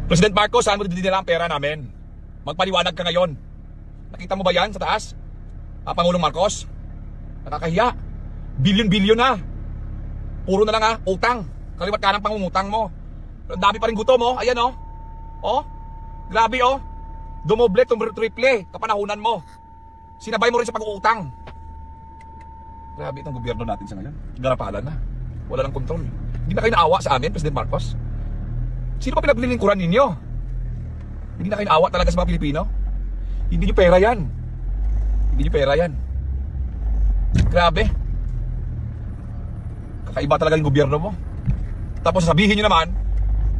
President Marcos, saan mo dinila ang pera namin? Magpaliwanag ka ngayon. Nakita mo ba yan sa taas? Pangulong Marcos? Nakakahiya. Bilyon-bilyon na. Puro na lang utang. Kaliwat ka ng pangungutang mo. Ang dami pa rin gutom mo. Ayan oh. Oh. Grabe oh. Dumoble, triple kapanahunan mo. Sinabay mo rin sa pag-uutang. Grabe itong gobyerno natin sa ngayon. Garapalan na. Wala nang kontrol. Hindi na kayo naawa sa amin, President Marcos. Sino pa pinaglilingkuran ninyo? Hindi na kayo naawa talaga sa mga Pilipino? Hindi nyo pera yan. Hindi nyo pera yan. Grabe. Kakaiba talaga yung gobyerno mo. Tapos sabihin nyo naman,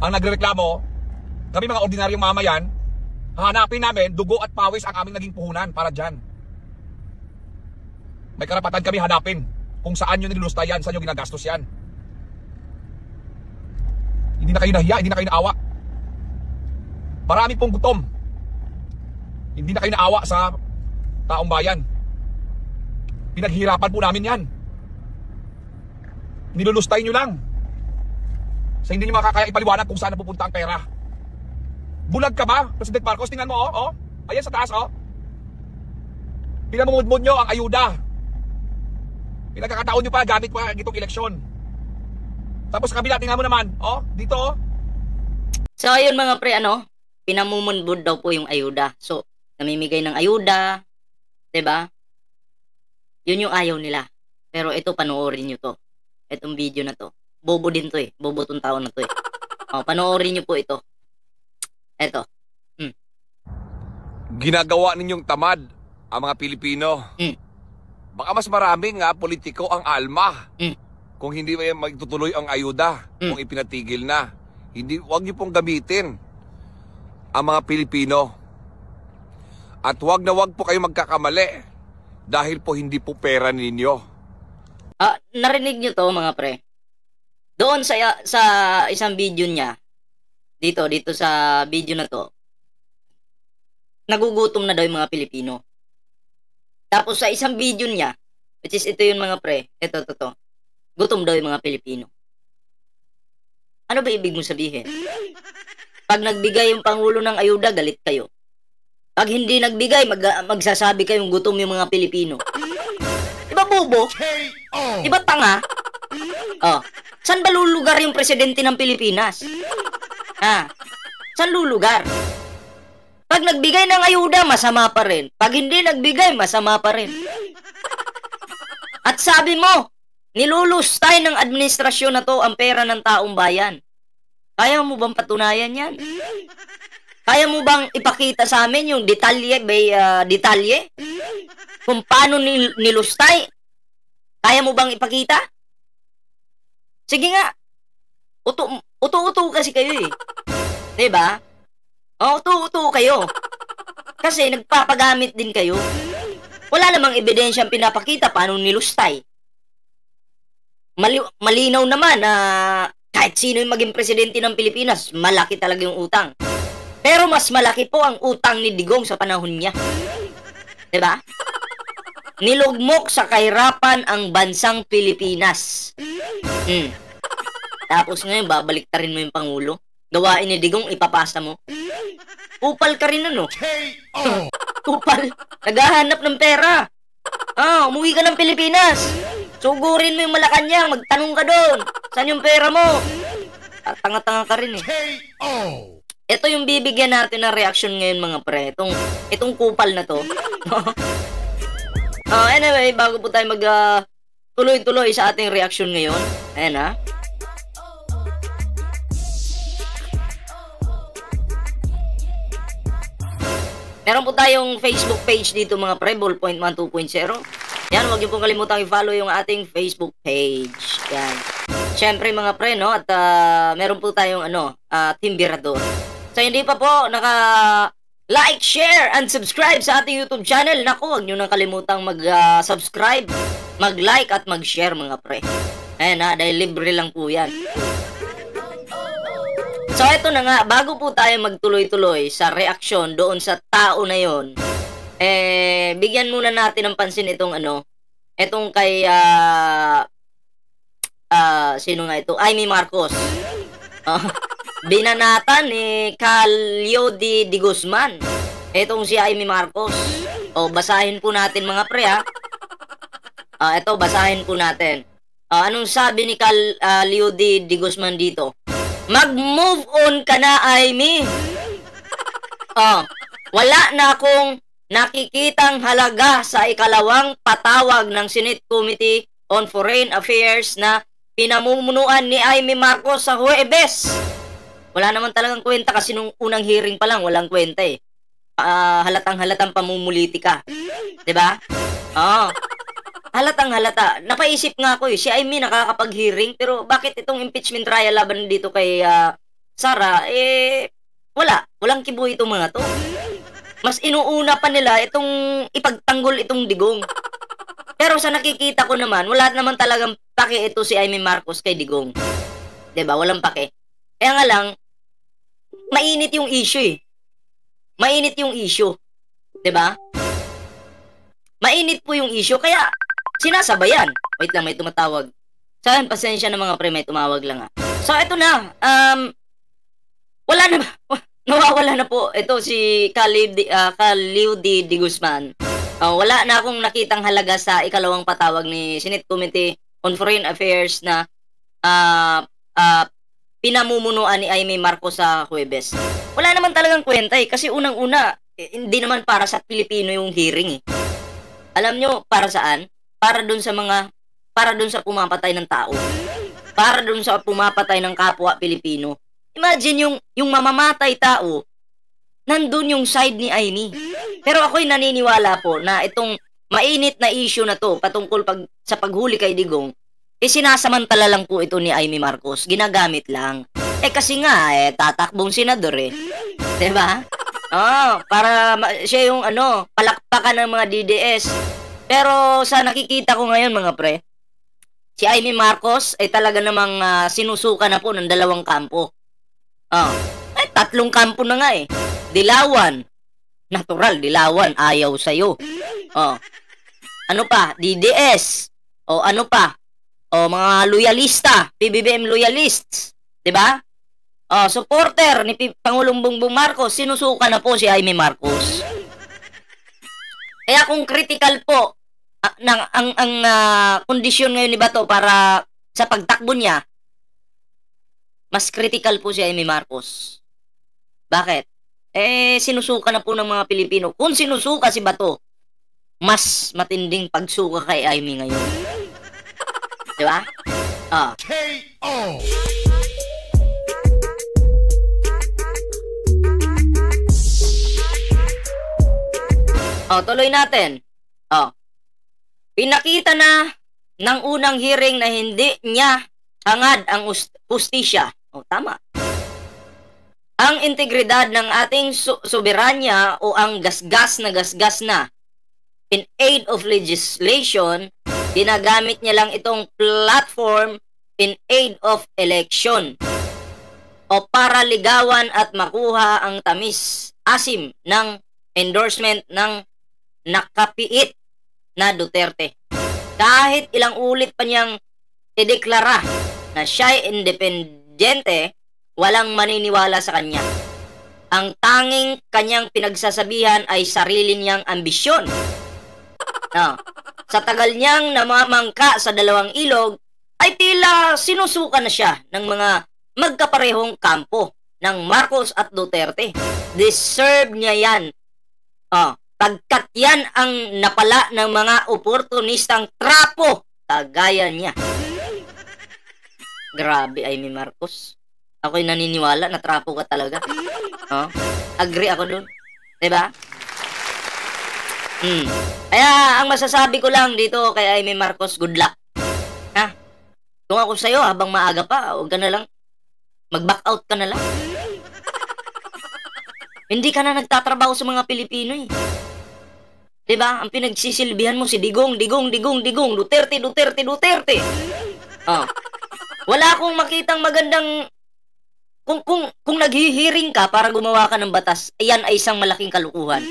ang nagrereklamo, kami mga ordinaryong mamayan, hahanapin namin dugo at pawis ang aming naging puhunan para dyan. May karapatan kami hanapin kung saan nyo nilulusta yan, saan nyo ginagastos yan. Hindi na kayo nahiya, hindi na kayo naawa. Marami pong gutom. Hindi na kayo naawa sa taong bayan. Pinaghirapan po namin yan. Nilulustay nyo lang. Sa hindi nyo makakaya ipaliwanag kung saan napupunta ang pera. Bulag ka ba, President Marcos? Tingnan mo, oh. Ayan sa taas, oh. Pinamumudmud nyo ang ayuda. Pinagkakataon nyo pa, gamit pa itong eleksyon. Tapos kabila, tingnan mo naman, oh, dito, oh. So, ayun mga pre, pinamumudmud daw po yung ayuda. So, namimigay ng ayuda, 'di ba? Yun yung ayaw nila. Pero ito, panoorin nyo to. Itong video na to. Bobo din to eh. Bobo tong tao na to eh. Oh, panoorin nyo po ito. Ito. Ginagawa ninyong tamad ang mga Pilipino. Baka mas maraming politiko ang alma. Kung hindi magtutuloy ang ayuda, kung ipinatigil na. Huwag niyo pong gamitin ang mga Pilipino. At huwag po kayo magkakamali dahil po hindi po pera ninyo. Narinig niyo to mga pre. Doon sa isang video niya, dito sa video na to, nagugutom na daw yung mga Pilipino. Tapos sa isang video niya, which is ito yun mga pre, ito. Gutom daw yung mga Pilipino. Ano ba ibig mo sabihin? Pag nagbigay yung Pangulo ng ayuda, galit kayo. Pag hindi nagbigay, magsasabi kayong gutom yung mga Pilipino. Diba bobo? Diba tanga? Oh, saan ba lulugar yung presidente ng Pilipinas? Saan lulugar? Pag nagbigay ng ayuda, masama pa rin. Pag hindi nagbigay, masama pa rin. At sabi mo, nilulustay ng administrasyon na to ang pera ng taong bayan. Kaya mo bang patunayan yan? Kaya mo bang ipakita sa amin yung detalye? Kung paano nilustay? Kaya mo bang ipakita? Sige nga. Uto-uto kasi kayo eh. Diba? Uto-uto kayo. Kasi nagpapagamit din kayo. Wala namang ebidensyang pinapakita paano nilustay. Malinaw naman na kahit sino yung maging presidente ng Pilipinas, malaki talaga yung utang. Pero mas malaki po ang utang ni Digong sa panahon niya. Diba? Nilugmok sa kahirapan ang bansang Pilipinas. Tapos ngayon, babaliktarin mo yung Pangulo. Gawain ni Digong, ipapasa mo. Kupal ka rin Kupal. Naghahanap ng pera. Umuwi ka ng Pilipinas. Sugurin mo yung Malacanang, magtanong ka doon. Saan yung pera mo? Tanga-tanga ka rin eh. Ito yung bibigyan natin ng reaction ngayon mga pre. Itong kupal na to. Anyway, bago po tayo tuloy-tuloy sa ating reaction ngayon. Ayan Meron po tayong Facebook page dito mga pre, Ballpoint Man 2.0. Yan, huwag niyo pong kalimutan i-follow yung ating Facebook page. Yan. Siyempre mga pre, no? At meron po tayong Team Birador. So hindi pa po like, share, and subscribe sa ating YouTube channel. Naku, huwag niyo nang kalimutang mag-subscribe, mag-like at mag-share mga pre. Ayan dahil libre lang po yan. So eto na nga, bago po tayo magtuloy-tuloy sa reaksyon doon sa tao na yon, bigyan muna natin ng pansin itong etong kay sino nga ito? Amy Marcos. binanata ni Calio de Guzman. Etong si Amy Marcos. O, basahin po natin mga pre, ha. Ito, basahin po natin. Anong sabi ni Calio de Guzman dito? Mag-move on ka na, Amy. Wala na akong nakikitang halaga sa ikalawang patawag ng Senate Committee on Foreign Affairs na pinamumunuan ni Amy Marcos sa Huwebes. Wala naman talagang kwenta kasi nung unang hearing pa lang, walang kwenta eh. Halatang-halatang pamumulitika. Diba? Halatang halata. Napaisip nga ako eh, si Amy nakakapag-hearing, pero bakit itong impeachment trial laban dito kay Sara, walang kibuhi itong mga to. Mas inuuna pa nila itong ipagtanggol itong Digong. Pero sa nakikita ko naman, wala naman talagang pake ito si Amy Marcos kay Digong. Diba? Walang pake. Kaya nga lang, mainit yung issue eh. Mainit yung issue. Diba? Mainit po yung issue, kaya sinasabayan. Wait lang, may tumatawag. Sa akin, pasensya na mga pre, may tumawag lang ha. So, ito na. Wala na ba? Nawawala na po. Ito si Calio de Guzman. Wala na akong nakitang halaga sa ikalawang patawag ni Senate Committee on Foreign Affairs na pinamumunuan ni Amy Marcos sa Huwebes. Wala naman talagang kwenta eh. Kasi unang-una, hindi naman para sa Pilipino yung hearing eh. Alam nyo, para saan? Para dun sa pumapatay ng tao. Para dun sa pumapatay ng kapwa Pilipino. Imagine yung mamamatay tao, nandun yung side ni Amy. Pero ako'y naniniwala po na itong mainit na issue na to patungkol sa paghuli kay Digong, sinasamantala lang po ito ni Amy Marcos. Ginagamit lang. Kasi nga, tatakbong senador eh. Diba? Para siya yung palakpakan ng mga DDS. Pero sa nakikita ko ngayon mga pre, si Amy Marcos ay talaga namang sinusuka na po ng dalawang kampo. Tatlong kampo na nga eh. Dilawan. Natural, Dilawan. Ayaw sa'yo. Ano pa? DDS. Ano pa? Mga loyalista. PBBM loyalists. Diba? Supporter ni Pangulong Bongbong Marcos. Sinusuka na po si Amy Marcos. Kaya kung critical po ang kondisyon ngayon ni Bato para sa pagtakbo niya, mas critical po si Amy Marcos. Bakit? Sinusuka na po ng mga Pilipino. Kung sinusuka si Bato, mas matinding pagsuka kay Amy ngayon. Diba? KO! Tuloy natin. Pinakita na ng unang hearing na hindi niya hangad ang hustisya. Tama. Ang integridad ng ating soberanya o ang gasgas na in aid of legislation, ginagamit niya lang itong platform in aid of election o para ligawan at makuha ang tamis-asim ng endorsement ng nakapiit na Duterte. Kahit ilang ulit pa niyang ideklara na siya'y independente, walang maniniwala sa kanya. Ang tanging kanyang pinagsasabihan ay sarili niyang ambisyon. Sa tagal niyang namamangka sa dalawang ilog, ay tila sinusuka na siya ng mga magkaparehong kampo ng Marcos at Duterte. Deserve niya yan. Pagkat yan ang napala ng mga oportunistang trapo kagaya niya. Grabe, Amy Marcos. Ako'y naniniwala na trapo ka talaga. Agree ako dun. Diba? Kaya ang masasabi ko lang dito kay Amy Marcos, good luck. Kung ako sa'yo, habang maaga pa, huwag ka na lang. Mag-back out ka na lang. Hindi ka na nagtatrabaho sa mga Pilipino eh. Diba? Ang pinagsisilbihan mo si Digong, Duterte. Wala akong makitang magandang... Kung naghihiring ka para gumawa ka ng batas, ayan ay isang malaking kalukuhan.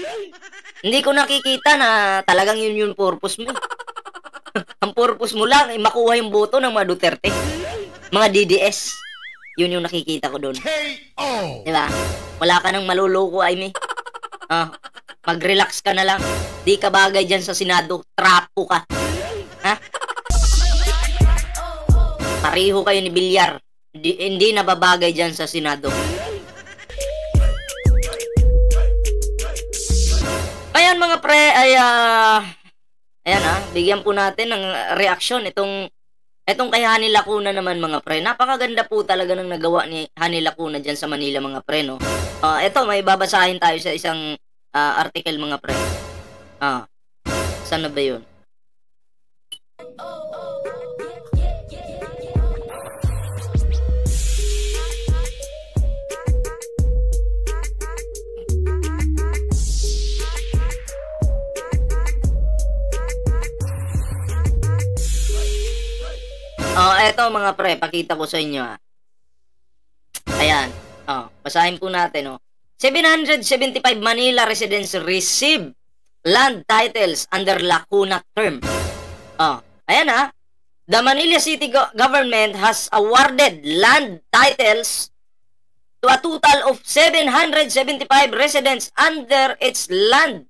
Hindi ko nakikita na talagang yun yung purpose mo. Ang purpose mo lang ay makuha yung boto ng mga Duterte. Mga DDS. Yun yung nakikita ko doon. KO. Diba? Wala ka nang maluloko, Amy. Mag-relax ka na lang. Di ka bagay dyan sa Senado. Trapo ka. Ha? Pareho kayo ni Bilyar. Hindi nababagay dyan sa Senado. Ayan mga pre, ay ayan bigyan po natin ng reaksyon itong kay Hani Lacuna naman mga pre. Napakaganda po talaga ng nagawa ni Hani Lacuna dyan sa Manila mga pre, no. Ito may babasahin tayo sa isang article mga pre. Saan na ba yun? Eto mga pre, pakita ko sa inyo Ayan. Basahin po natin 775 Manila residents receive land titles under Lacuna term. Ayan The Manila City Government has awarded land titles to a total of 775 residents under its land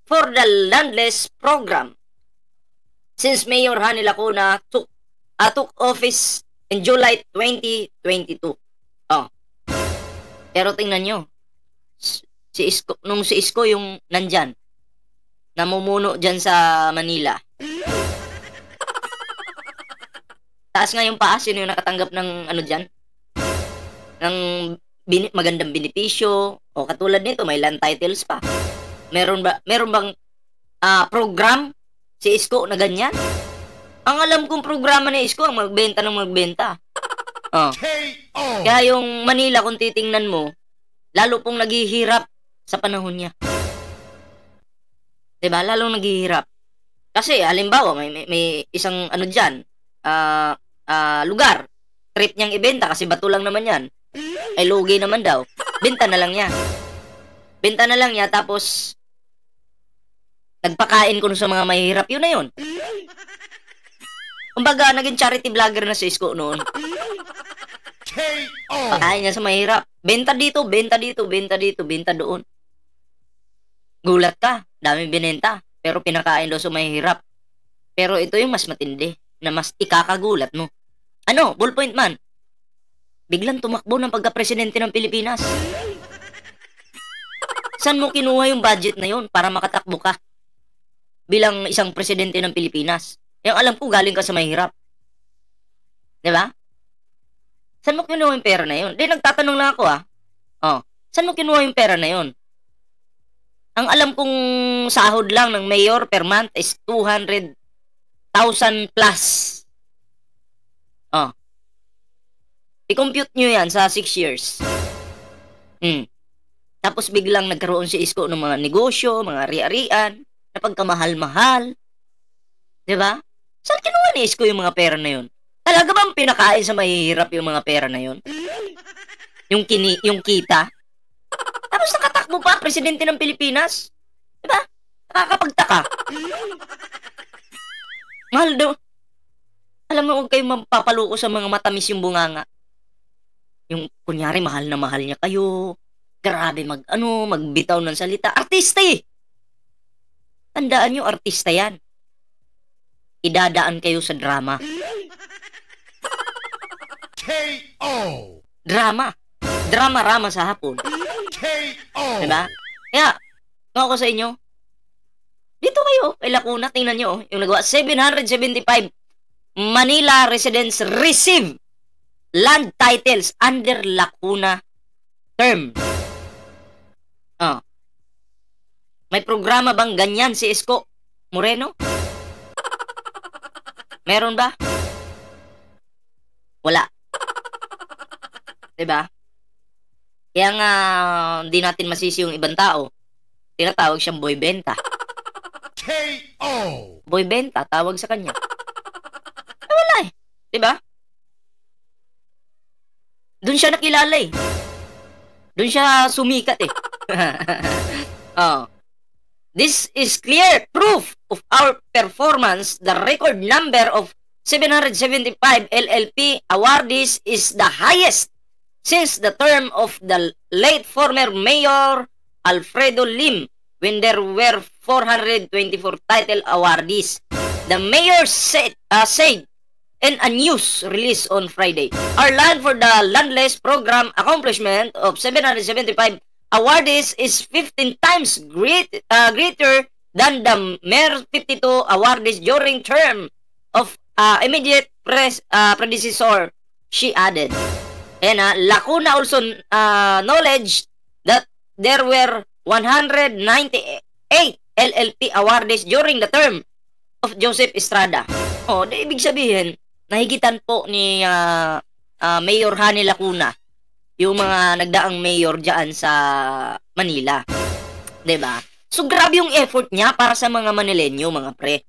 for the landless program since Mayor Hani Lacuna took office in July 2022. Pero tingnan nyo, si Isko yung nandyan, namumuno dyan sa Manila. Taas nga yung paa, sino yung nakatanggap ng dyan? Ng magandang benepisyo, o katulad nito, may land titles pa. Meron bang program si Isko na ganyan? Ang alam kong programa ni Isko ang magbenta ng magbenta. Kaya yung Manila kung titingnan mo, lalo pong naghihirap sa panahon niya. 'Di ba? Lalong naghihirap. Kasi halimbawa may isang diyan, lugar, trip niyang ibenta kasi bato lang naman 'yan. Ay lugi naman daw. Benta na lang niya. Tapos nagpakain ko sa mga mahihirap, yun na yun. Kumbaga, naging charity vlogger na si Isko noon. Pakain niya sa mahirap. Benta dito, benta doon. Gulat ka, daming binenta. Pero pinakain daw sa mahirap. Pero ito yung mas matindi, na mas ikakagulat mo. Ballpoint man. Biglang tumakbo ng pagka-presidente ng Pilipinas. Saan mo kinuha yung budget na yun para makatakbo ka bilang isang presidente ng Pilipinas? Yung alam ko, galing ka sa mahirap. Diba? Saan mo kinuha yung pera na yun? Di, nagtatanong lang ako saan mo kinuha yung pera na yun? Ang alam kong sahod lang ng mayor per month is 200,000 plus. I-compute nyo yan sa 6 years. Tapos biglang nagkaroon si Isko ng mga negosyo, mga ari-arian, na pagkamahal-mahal. Diba? Saan kinuha ni Isko yung mga pera na yun? Talaga bang pinakain sa mahihirap yung mga pera na yun? Yung kita? Tapos nakatakbo pa, presidente ng Pilipinas? Diba? Nakakapagtaka. Mahal daw. Alam mo, huwag kayong mapapaluko sa mga matamis yung bunganga. Yung, kunyari, mahal na mahal niya kayo. Grabe magbitaw ng salita. Artista eh! Tandaan nyo, artista yan. Idadaan kayo sa drama. KO. Drama. Drama-rama sa hapon. KO. Diba? Kaya, ako sa inyo, dito kayo, kay Lacuna, tingnan nyo, yung nagawa, 775 Manila residents receive land titles under Lacuna term. May programa bang ganyan si Isko Moreno? Meron ba? Wala. Diba? Kaya nga, hindi natin masisi yung ibang tao. Tinatawag siyang boy benta. KO. Boy benta, tawag sa kanya. Wala eh. Diba? Doon siya nakilala eh. Doon siya sumikat eh. This is clear proof of our performance. The record number of 775 LLP awardees is the highest since the term of the late former Mayor Alfredo Lim, when there were 424 title awardees. The mayor said in a news release on Friday, our land for the landless program accomplishment of 775 awardees is 15 times greater than the mere 52 awardees during term of immediate predecessor, she added. And Lacuna also acknowledged that there were 198 LLP awardees during the term of Joseph Estrada. Di ibig sabihin, nahigitan po ni Mayor Hani Lacuna yung mga nagdaang mayor diyan sa Manila. 'Di ba? So grabe yung effort niya para sa mga Manilenyo, mga pre.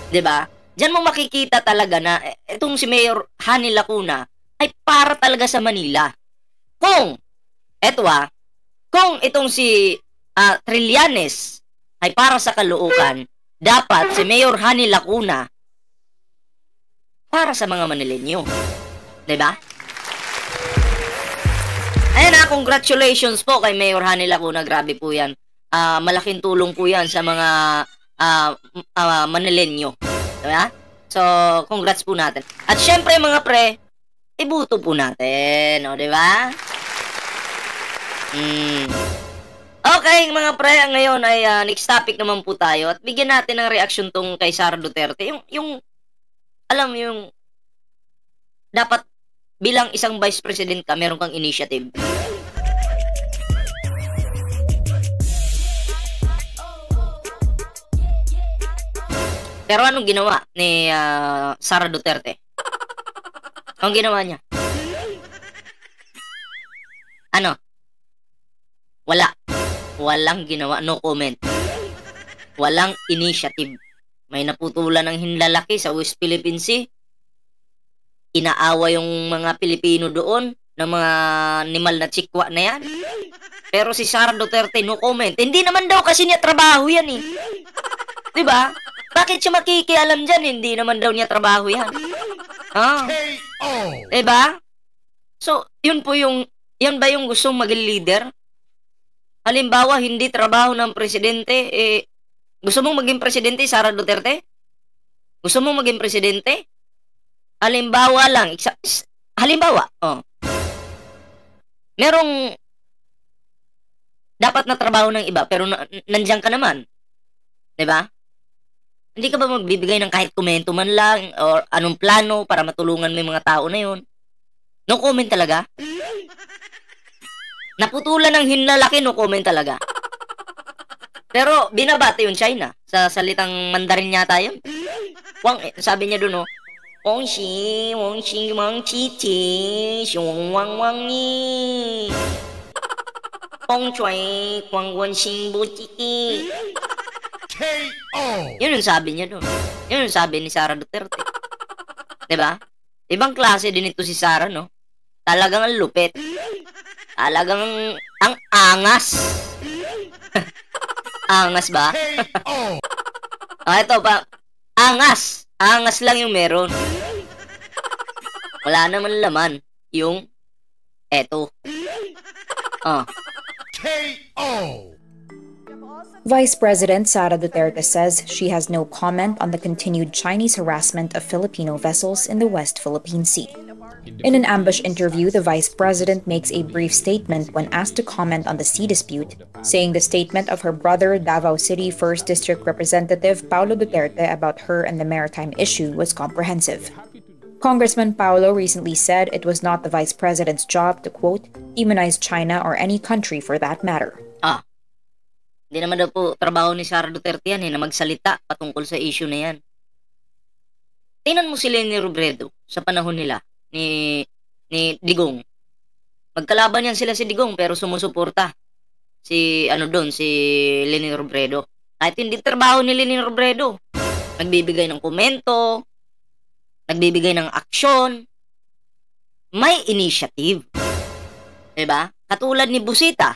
'Di ba? Diyan mo makikita talaga na itong si Mayor Hani Lacuna ay para talaga sa Manila. Kung itong si Trillanes ay para sa Caloocan, dapat si Mayor Hani Lacuna para sa mga Manilenyo. 'Di ba? Ayan congratulations po kay Mayor Hani Lacuna. Grabe po yan. Malaking tulong po yan sa mga Manilenyo. Diba? So, congrats po natin. At syempre mga pre, ibuto po natin. O, diba? Okay mga pre, ngayon ay next topic naman po tayo. At bigyan natin ng reaction tong kay Sara Duterte. Alam mo yung dapat bilang isang vice president ka, meron kang initiative. Pero anong ginawa ni Sara Duterte? Anong ginawa niya? Ano? Walang ginawa. No comment. Walang initiative. May naputulan ng hinlalaki sa West Philippine Sea. Inaawa yung mga Pilipino doon ng mga animal na chikwa na yan. Pero si Sara Duterte, no comment. Hindi naman daw kasi niya trabaho yan eh. Diba? Bakit siya makikialam dyan? Hindi naman daw niya trabaho yan. Diba? So, yan ba yung gustong maging leader? Halimbawa, hindi trabaho ng presidente, gusto mong maging presidente, Sara Duterte? Gusto mong maging presidente? Halimbawa lang, merong dapat na trabaho ng iba, pero nandiyan ka naman. 'Di ba? Hindi ka ba magbibigay ng kahit komento man lang or anong plano para matulungan mo yung mga tao na yun? No comment talaga? Naputulan ng hinlalaki, no comment talaga. Pero binabati yung China. Sa salitang Mandarin yata yun. Sabi niya doon, Wang Xi, Wang Qi Qi, Xiong Wang Wang Ni. Feng Chui, Kwang Wan Xing Bu Qi. KO! Yun yung sabi niya doon. Yun yung sabi ni Sara Duterte. Diba? Ibang klase din ito si Sara, no? Talagang ang lupit. Talagang ang angas. Angas ba? Ito pa. Angas. Angas lang yung meron. Wala naman laman. Yung eto. KO! Vice President Sara Duterte says she has no comment on the continued Chinese harassment of Filipino vessels in the West Philippine Sea. In an ambush interview, the Vice President makes a brief statement when asked to comment on the sea dispute, saying the statement of her brother, Davao City 1st District Representative Paulo Duterte about her and the maritime issue was comprehensive. Congressman Paulo recently said it was not the Vice President's job to, quote, demonize China or any country for that matter. Hindi naman daw po trabaho ni Sara Duterte yan na magsalita patungkol sa issue na yan. Tingnan mo si Leni Robredo sa panahon nila ni Digong. Magkalaban yan sila si Digong pero sumusuporta si Leni Robredo. Kahit hindi trabaho ni Leni Robredo, nagbibigay ng komento, nagbibigay ng aksyon, may initiative. Diba? Katulad ni Busita.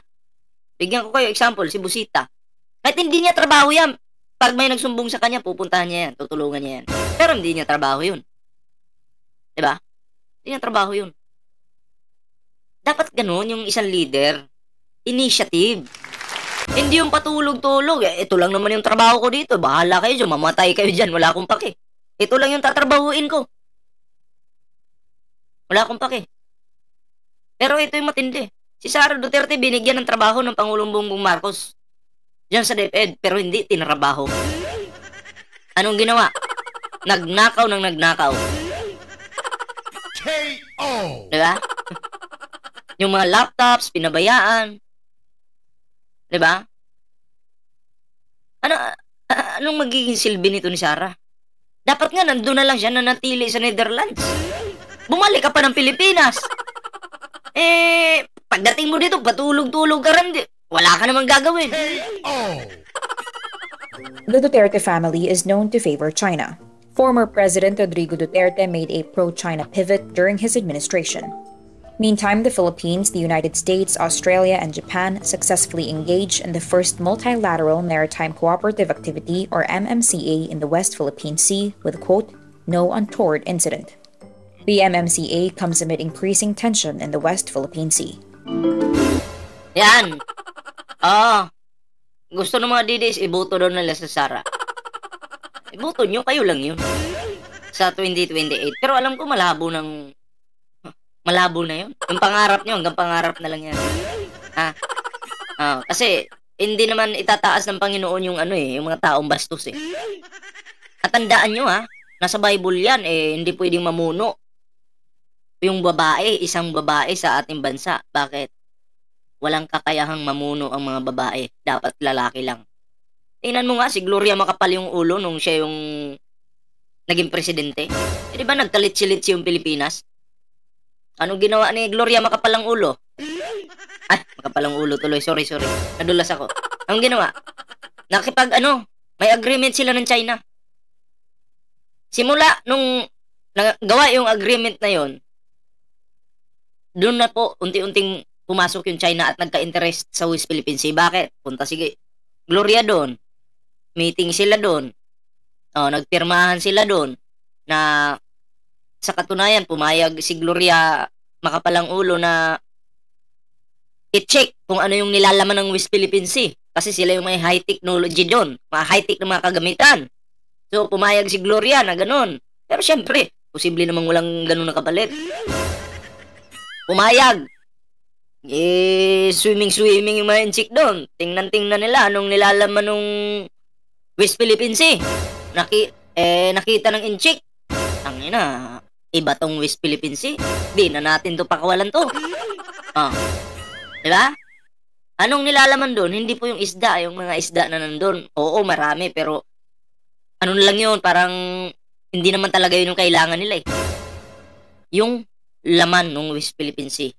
Bigyan ko kayo example, si Busita. Kahit hindi niya trabaho yan, pag may nagsumbong sa kanya, pupuntahan niya yan, tutulungan niya yan. Pero hindi niya trabaho yun. Diba? Hindi niya trabaho yun. Dapat ganun yung isang leader. Initiative. Hindi yung patulog-tulog. Ito lang naman yung trabaho ko dito. Bahala kayo dyan. Mamatay kayo dyan. Wala akong pake. Ito lang yung tatrabahuin ko. Wala akong pake. Pero ito yung matindi. Si Sara Duterte binigyan ng trabaho ng Pangulong Bongbong Marcos diyan sa DepEd, pero hindi tinrabaho. Anong ginawa? Nagnakaw ng nagnakaw. KO. Diba? Yung mga laptops, pinabayaan. Diba? Anong magiging silbi nito ni Sara? Dapat nga nandun na lang siya nanatili sa Netherlands. Bumalik ka pa ng Pilipinas. Pagdating mo dito, patulog-tulog ka rin. Wala ka namang gagawin. KO. The Duterte family is known to favor China. Former President Rodrigo Duterte made a pro-China pivot during his administration. Meantime, the Philippines, the United States, Australia, and Japan successfully engaged in the first multilateral maritime cooperative activity, or MMCA, in the West Philippine Sea with, quote, no untoward incident. The MMCA comes amid increasing tension in the West Philippine Sea. Yan. Gusto ng mga DDS, iboto daw nila sa Sara. Iboto nyo, kayo lang yun. Sa 2028. Pero alam ko malabo na yun. Yung pangarap nyo, hanggang pangarap na lang yan. Kasi, hindi naman itataas ng Panginoon yung yung mga taong bastos eh. At tandaan nyo nasa Bible yan hindi pwedeng mamuno. Yung babae, isang babae sa ating bansa. Bakit? Walang kakayahang mamuno ang mga babae. Dapat lalaki lang. Tingnan mo nga, si Gloria makapal yung ulo nung siya yung naging presidente. Di ba nagkalit-silit yung Pilipinas? Anong ginawa ni Gloria makapal ang ulo? Makapal ang ulo tuloy. Sorry. Nadulas ako. Anong ginawa? May agreement sila ng China. Simula nung gawa yung agreement na yon, doon na po unti-unting pumasok yung China at nagka-interest sa West Philippine Sea. Bakit? Punta sige Gloria doon. Meeting sila doon. Nagpirmahan sila doon na sa katunayan pumayag si Gloria makapalang ulo na i-check kung ano yung nilalaman ng West Philippine Sea. Kasi sila yung may high technology doon. Mga high-tech na mga kagamitan. So pumayag si Gloria na ganun. Pero syempre, posible namang walang ganun na kapalit. Pumayag. Swimming yung mga inchik doon. Tingnan nila anong nilalaman nung West Philippine Sea. Nakita ng inchik. Tangina, iba tong West Philippine Sea. Di na natin to pakawalan to. Diba? Anong nilalaman doon? Hindi po yung isda, yung mga isda na nandun. Oo, marami, pero ano na lang yun, parang hindi naman talaga yun yung kailangan nila eh. Yung laman ng West Philippine Sea.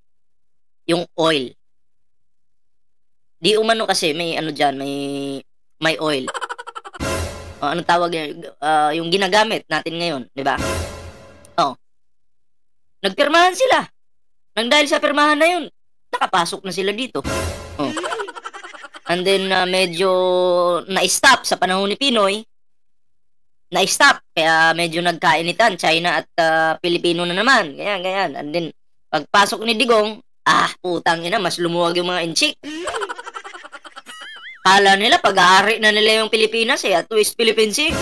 Yung oil. Di umano kasi may dyan, may oil. Anong tawag yun? Yung ginagamit natin ngayon, di ba? Nagpirmahan sila. Nang dahil sa pirmahan na yun, nakapasok na sila dito. And then, medyo na-stop sa panahon ni Pinoy. Na-stop. Kaya medyo nagkainitan. China at Pilipino na naman. Ganyan. And then, pagpasok ni Digong, putang ina, mas lumuwag yung mga inchik. Kala nila, pag-aari na nila yung Pilipinas at West Philippine Sea.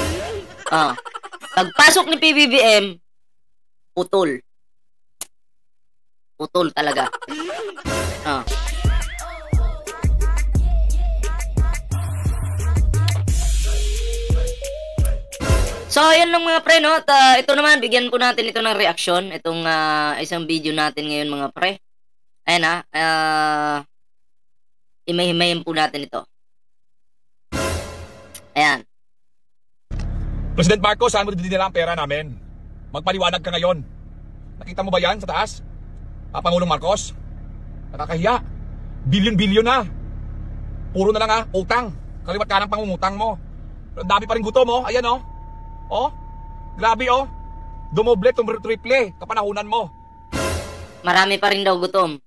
Pagpasok ni PBBM, putol. Putol talaga. So, ayun lang mga pre, no? At ito naman, bigyan po natin ito ng reaksyon. Itong isang video natin ngayon mga pre. Ayan himay-himayin po natin ito. Ayan. President Marcos, saan mo dinila ang pera namin? Magpaliwanag ka ngayon. Nakita mo ba yan sa taas? Pangulong Marcos? Nakakahiya. Bilyon-bilyon na. Puro na lang utang. Kaliwat ka ng pangungutang mo. Pero dami pa rin gutom mo. Ayan grabe Dumoble, triple kapanahunan mo. Marami pa rin daw gutom.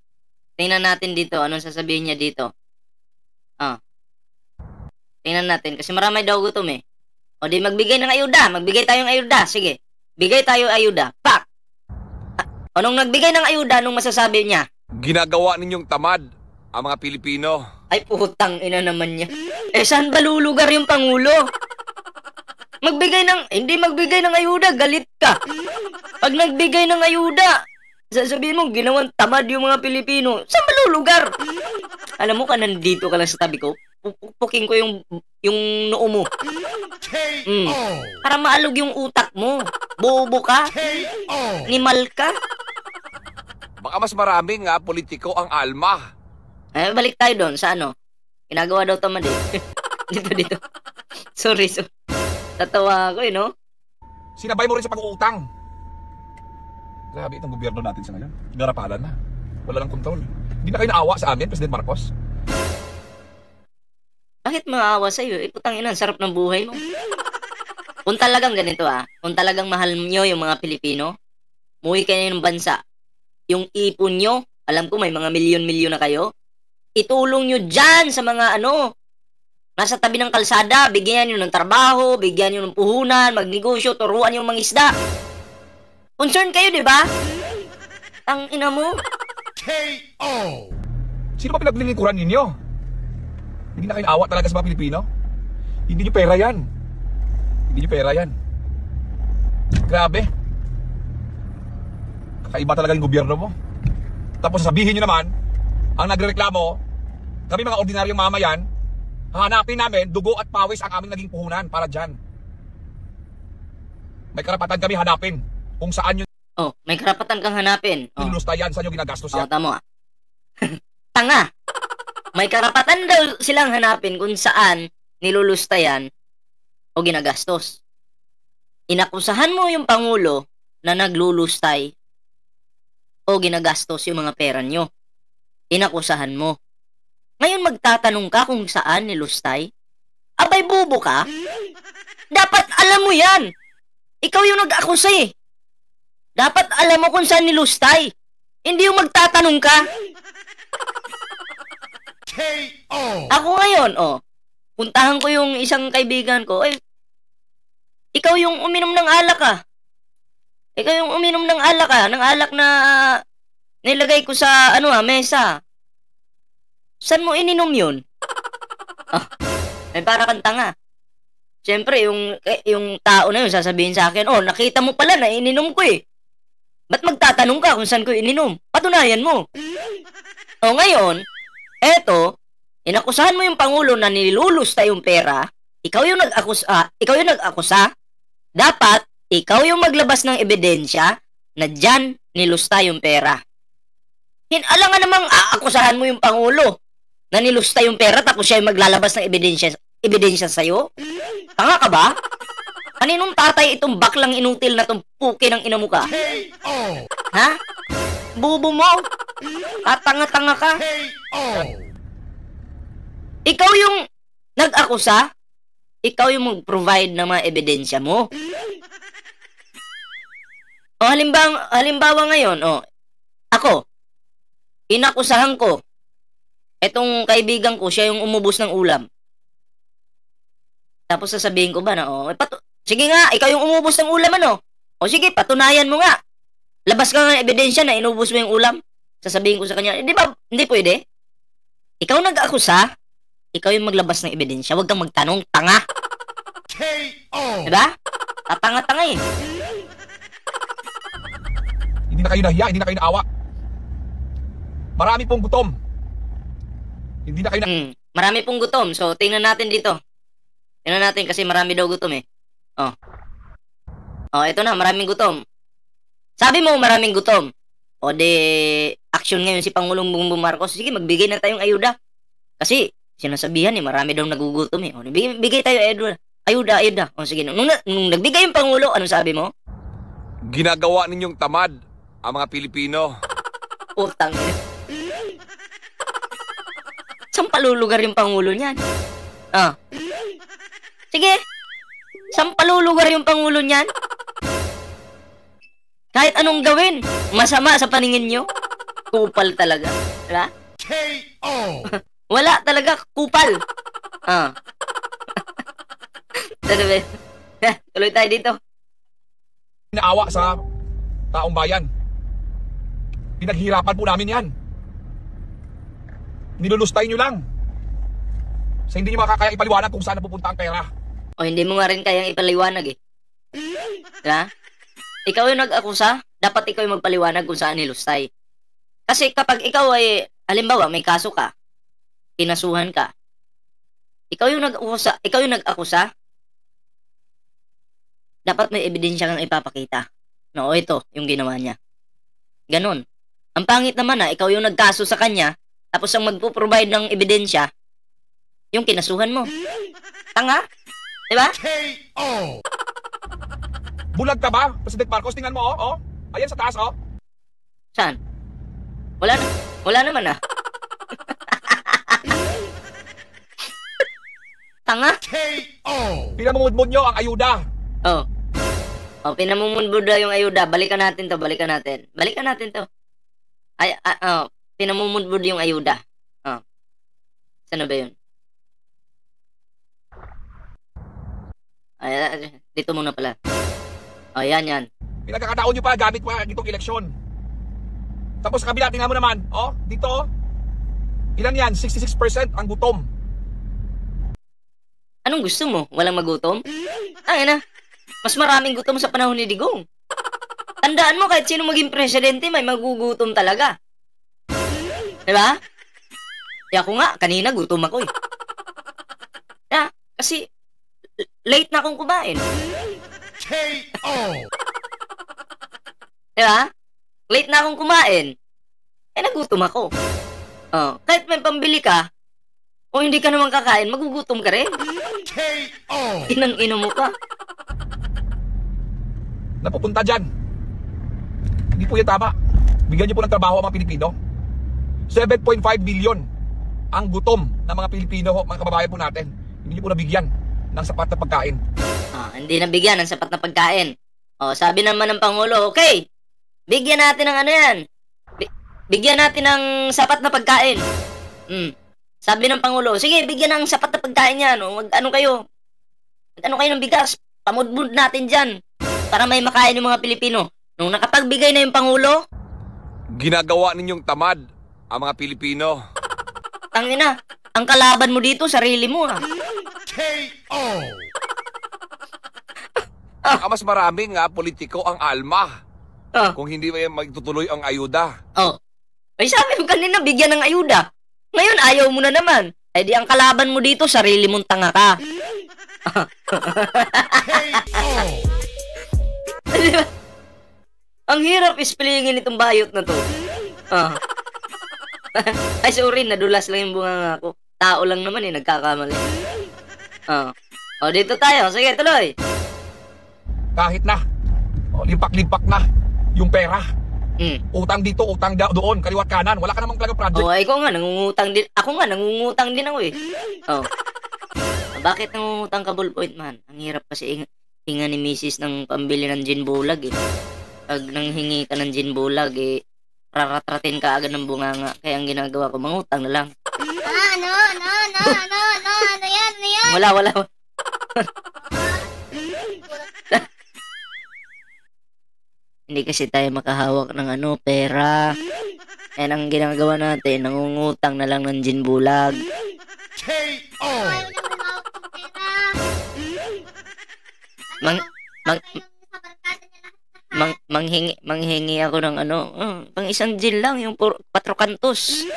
Tingnan natin dito. Anong sasabihin niya dito? Tingnan natin. Kasi marami daw gutom eh. O di magbigay ng ayuda. Magbigay tayong ayuda. Sige. Bigay tayo ayuda. Pak! Anong nagbigay ng ayuda, anong masasabi niya? Ginagawa ninyong tamad ang mga Pilipino. Ay, putang ina naman niya. Eh, saan ba lulugar yung Pangulo? Hindi magbigay ng ayuda, galit ka. Pag nagbigay ng ayuda, sasabihin mo, ginawang tamad yung mga Pilipino. Saan ba lulugar? Alam mo ka, nandito ka lang sa tabi ko. Pupukin ko yung noo mo. KO. Para maalog yung utak mo. Bobo ka. KO. Animal ka. Baka mas maraming politiko ang alma. Eh, balik tayo doon sa ano. Ginagawa daw tamad eh. dito. Sorry. Tatawa ako no? Sinabay mo rin sa pag-uutang. Grabe itong gobyerno natin sa ngayon. Garapalan na. Wala nang kontrol. Hindi na kayo naawa sa amin, President Marcos. Bakit maawa sa'yo? Putang ina, ang sarap ng buhay mo. Kung talagang ganito kung talagang mahal nyo yung mga Pilipino, muwi kayo ng bansa. Yung ipon nyo, alam ko may mga milyon-milyon na kayo, itulong nyo dyan sa mga nasa tabi ng kalsada, bigyan nyo ng trabaho, bigyan nyo ng puhunan, magnegosyo, turuan yung mga isda. Concern kayo, di ba? Tang ina mo. KO. Sino ba pinaglilingkuran ninyo? Hindi na kayo naawa talaga sa mga Pilipino? Hindi nyo pera yan. Grabe. Kakaiba talaga yung gobyerno mo. Tapos sasabihin nyo naman, ang nagreklamo, kami mga ordinaryong mamayan, hanapin namin dugo at pawis ang aming naging puhunan para dyan. May karapatan kami hanapin kung saan nyo May karapatan kang hanapin. nilulusta yan, saan nyo ginagastos yan. Tama. Tanga. May karapatan daw silang hanapin kung saan nilulusta yan o ginagastos. Inakusahan mo yung Pangulo na naglulustay o ginagastos yung mga pera nyo. Inakusahan mo. Ngayon magtatanong ka kung saan nilustay? Abay, bubo ka? Dapat alam mo yan. Ikaw yung nag-akusa eh. Dapat alam mo kung saan nilustay. Hindi yung magtatanong ka. KO. Ako ngayon, puntahan ko yung isang kaibigan ko, ikaw yung uminom ng alak ka. Ikaw yung uminom ng alak na nilagay ko sa, mesa. Saan mo ininom yun? Para kang tanga. Siyempre, yung tao na yun sasabihin sa akin, nakita mo pala na ininom ko eh. Ba't magtatanong ka kung saan ko ininom? Patunayan mo. Ngayon, inakusahan mo yung Pangulo na nilulusta yung pera, ikaw yung nag-akusa, dapat, ikaw yung maglabas ng ebidensya na dyan nilusta yung pera. Alangan namang aakusahan mo yung Pangulo na nilusta yung pera tapos siya yung maglalabas ng ebidensya sa'yo? Tanga ka ba? Kaninong tatay itong baklang inutil na itong puki ng ina mo ka? KO. Ha? Bubo mo? Tanga-tanga ka? KO. Ikaw yung nag-akusa? Ikaw yung mag-provide ng mga ebidensya mo? Halimbawa ngayon, ako, inakusahan ko, etong kaibigan ko, siya yung umubos ng ulam. Tapos sasabihin ko ba na, sige nga, ikaw yung umubos ng ulam, sige, patunayan mo nga. Labas ka nga ng ebidensya na inubos mo yung ulam. Sasabihin ko sa kanya, di ba, hindi pwede? Ikaw nag-akusa, ikaw yung maglabas ng ebidensya, huwag kang magtanong, tanga. KO. Diba? Tatanga-tanga eh. Hindi na kayo nahiya, hindi na kayo naawa. Marami pong gutom. Hindi na kayo Marami pong gutom. So, tingnan natin dito. Tingnan natin kasi marami daw gutom eh. Ito na, maraming gutom. Sabi mo maraming gutom. Action ngayon si Pangulong Bongbong Marcos. Sige, magbigay na tayong ayuda. Kasi, sinasabihan marami daw nagugutom eh. Bigay tayo ayuda. Sige, nung nagbigay yung Pangulo, anong sabi mo? Ginagawa ninyong tamad ang mga Pilipino. Utang. Saan palulugar yung Pangulo niyan? Sige. Saan palulugar yung Pangulo niyan? Kahit anong gawin, masama sa paningin nyo. Kupal talaga. Diba? KO. Wala talaga, kupal. Tuloy tayo dito. Naawa sa taong bayan. Pinaghirapan po namin yan. Nilulustay nyo lang. Sa hindi nyo makakaya ipaliwanag kung saan napupunta ang pera. O hindi mo nga rin kayang ipaliwanag eh. Diba? Ikaw yung nag-akusa, dapat ikaw yung magpaliwanag kung saan nilustay. Kasi kapag ikaw ay, halimbawa, may kaso ka, kinasuhan ka, ikaw yung nag-akusa, dapat may ebidensya kang ipapakita. No, ito, yung ginawa niya. Ganon. Ang pangit naman ikaw yung nagkaso sa kanya, tapos ang magpo-provide ng ebidensya, yung kinasuhan mo. Tanga? Diba? KO. Bulag ka ba, President Marcos? Tingnan mo, oh. Ayan sa taas, oh. Saan? Wala naman Tanga? KO. Pinamumudmud nyo ang ayuda. Oh. Oh, pinamumudbuda yung ayuda. Balikan natin to. Pinamumudbud yung ayuda. Oh. Saan ba yun? Ay, dito muna pala. Oh, yan. Pinagkakataon nyo pa, gamit pa itong eleksyon. Tapos kabila, tingnan mo naman, oh, dito, ilan yan? 66% ang gutom. Anong gusto mo? Walang magutom? Ay na, mas maraming gutom sa panahon ni Digong. Tandaan mo, kahit sino maging presidente, may magugutom talaga. Diba? Kaya ako nga, kanina gutom ako eh. Kaya, kasi, late na akong kumain. KO. Diba? Late na akong kumain. Eh, nagutom ako. Oh, kahit may pambili ka, o hindi ka naman kakain, magugutom ka rin. KO. Inang-ino mo pa. Napupunta dyan. Hindi po yan tama. Bigyan niyo po ng trabaho ang mga Pilipino. 7.5 billion ang gutom ng mga Pilipino, mga kababayan po natin. Hindi niyo po nabigyan ng sapat na pagkain. Hindi nabigyan ng sapat na pagkain. Sabi naman ng Pangulo, okay, bigyan natin ng ano yan. Bigyan natin ng sapat na pagkain. Sabi ng Pangulo, sige, bigyan ng sapat na pagkain yan. Mag-ano kayo ng bigas. Pamudmud natin dyan. Para may makain yung mga Pilipino. Nung nakapagbigay na yung Pangulo, ginagawa ninyong tamad ang mga Pilipino. tangina, ang kalaban mo dito, sarili mo KO. Mas maraming politiko ang alma. Kung hindi magtutuloy ang ayuda. Ay sabi mo kanina, bigyan ng ayuda. Ngayon, ayaw mo na naman. Ay di ang kalaban mo dito, sarili mong tanga ka. KO. Diba? Ang hirap ispilingin itong bayot na to. Ay sorry, nadulas lang yung bunga ko. Tao lang naman nagkakamali. Dito tayo. Sige, tuloy. Kahit na, limpak-limpak na yung pera. Utang dito, utang doon, kaliwat kanan. Wala ka namang talaga project. Ikaw nga, nangungutang din. Ako nga, nangungutang din ako eh. Bakit nangungutang ka, Ballpoint Man? Ang hirap kasi hinga ni Mrs. ng pambili ng gin bulag eh. Pag nanghingi ka ng gin bulag eh, raratratin ka agad ng bunganga. Kaya ang ginagawa ko, mangutang na lang. Ano yan? Wala. Hindi kasi tayo makahawak ng pera. And ang ginagawa natin, nangungutang na lang ng gin bulag. KO. Manghingi ako ng pang isang gin lang, yung 4 kantos.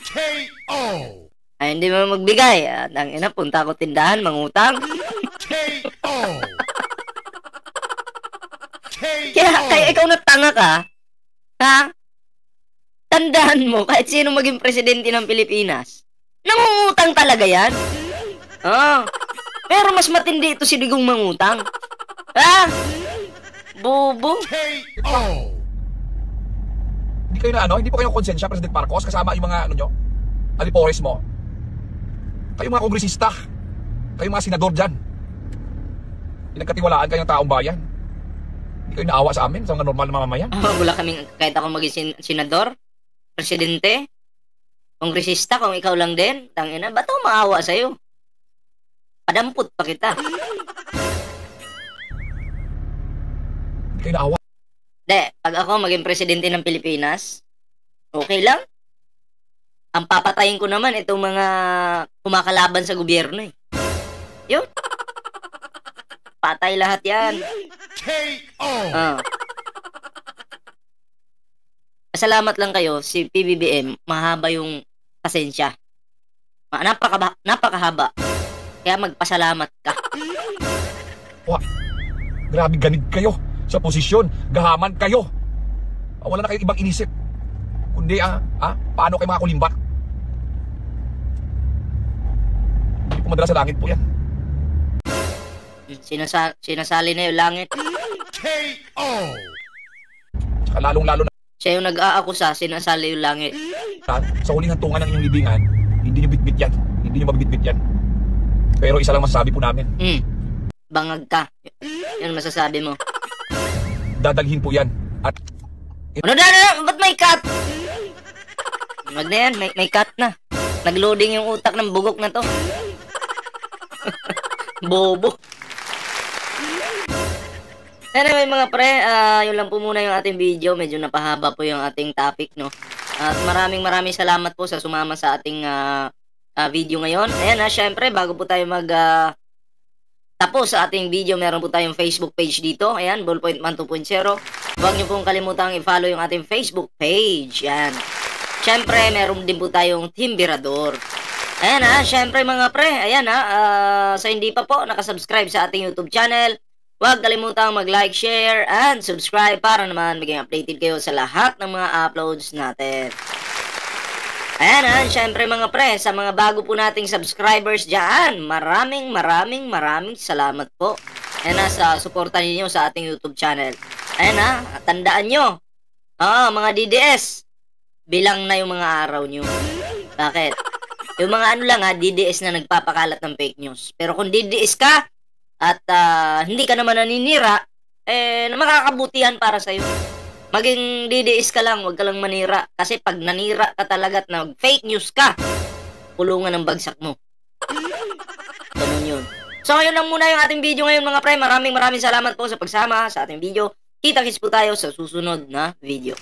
KO. Ay, hindi mo magbigay. Ang ina, punta ako tindahan, mangutang. KO. Kaya ikaw na tanga ka, ha? Tandaan mo, kahit sino maging presidente ng Pilipinas, nangungutang talaga yan. Pero mas matindi ito si Digong mangutang. Ha? Bobo. KO. Hindi kayo na hindi pa kayo konsensya, President Marcos, kasama yung mga nyo, alipores mo. Kayo mga kongresista, kayo mga senador dyan. Pinagkatiwalaan kayo ng taong bayan. Hindi kayo naawa sa amin, sa mga normal na mamamayan. Wala kaming, kahit ako maging senador, presidente, kongresista, kung ikaw lang din, tangina, ba't ako maawa sa'yo? Padampot pa kita. Hindi kayo naawa. Pag ako maging presidente ng Pilipinas, okay lang. Ang papatayin ko naman itong mga kumakalaban sa gobyerno eh. Yun. Patay lahat yan. KO. Salamat lang kayo, si PBBM, mahaba yung pasensya. Napakahaba. Kaya magpasalamat ka. Wah, grabe ganid kayo sa posisyon. Gahaman kayo. Wala na kayong ibang inisip. Kundi, paano kayo mga kulimbat? Hindi po madala sa langit po yan. Sinasali na yung langit. KO. Tsaka lalong-lalo na Siya yung nag-aakusa, sinasali yung langit. sa huling hantungan ng inyong libingan, hindi nyo bitbit yan. Hindi nyo mabibitbit yan. Pero isa lang masasabi po namin. Bangag ka. Yan masasabi mo. Dadalhin po yan. At Ano na? Ba't may cut? Wag na yan, may cut na. Nag-loading yung utak ng bugok na to. Bobo. Anyway mga pre, yun lang po muna yung ating video. Medyo napahaba po yung ating topic, no? At maraming salamat po sa sumama sa ating video ngayon. Ayan syempre, bago po tayo tapos sa ating video, meron po tayong Facebook page dito. Ayan, Ballpoint Man 2.0. Huwag niyo pong kalimutang i-follow yung ating Facebook page. Ayan. Syempre, meron din po tayong Team Birador. Ayan syempre mga pre, ayan sa hindi pa po nakasubscribe sa ating YouTube channel, huwag kalimutang mag-like, share, and subscribe para naman maging updated kayo sa lahat ng mga uploads natin. Ayan syempre mga pre, sa mga bago po nating subscribers dyan, maraming salamat po. Ayan sa suporta ninyo sa ating YouTube channel. Ayan tandaan nyo, mga DDS, bilang na yung mga araw nyo. Bakit? Yung mga DDS na nagpapakalat ng fake news. Pero kung DDS ka, at hindi ka naman naninira, makakabutihan para sa'yo. Maging DDS ka lang, wag ka lang manira. Kasi pag nanira ka talaga at nag-fake news ka, pulungan ng bagsak mo. Ganun yun. So, yun lang muna yung ating video ngayon mga pre. Maraming salamat po sa pagsama sa ating video. Kita-kits po tayo sa susunod na video.